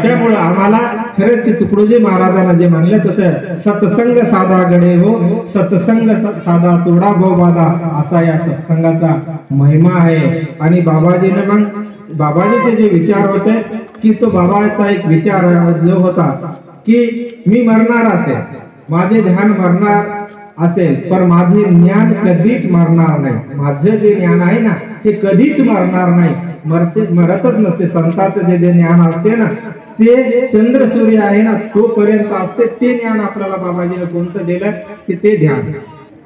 त्यामुळे आम्हाला खरेच की तुकडोजी महाराजांना जे म्हणले तसं सत्संग साधा गडे हो, सत्संग साधा तोडा भवबाधा, असा या सत्संगाचा महिमा आहे। आणि बाबाजीने मग बाबाजीचे जे विचार होते की तो बाबाचा एक विचार जो होता की मी मरणार असेल, माझे ध्यान मरणार असेल, पण माझे ज्ञान कधीच मरणार नाही। माझे जे ज्ञान आहे ना ते कधीच मरणार नाही, मरतच नसते। संतांचं जे ज्ञान असते ना ते चंद्र सूर्य आहे ना तोपर्यंत असते। ते ज्ञान आपल्याला बाबाजीने कोणतं दिलं की ते ध्यान।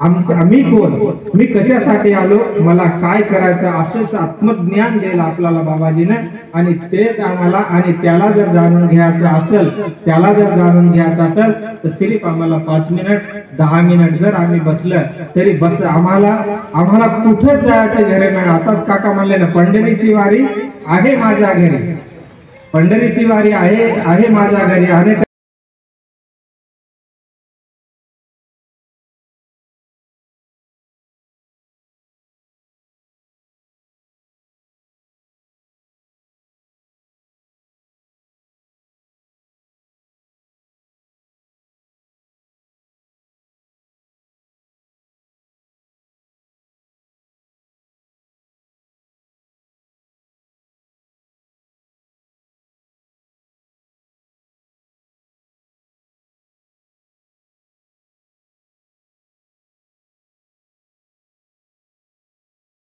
आम्ही कोण, मी कशासाठी आलो, मला काय करायचं, असंच आत्मज्ञान दिलं आपल्याला बाबाजीने। आणि तेच आम्हाला, आणि त्याला जर जाणून घ्यायचं असेल, त्याला जर जाणून घ्यायचं असेल तर सिर्फ आम्हाला 5 मिनिट 10 मिनिट जर आम्ही बसलं तरी बस आम्हाला कुठं जायचं घरी नाही। आताच काका म्हणले ना पंढरीची वारी आहे माझ्या घरी, पंढरीची वारी आहे माझ्या घरी। अनेक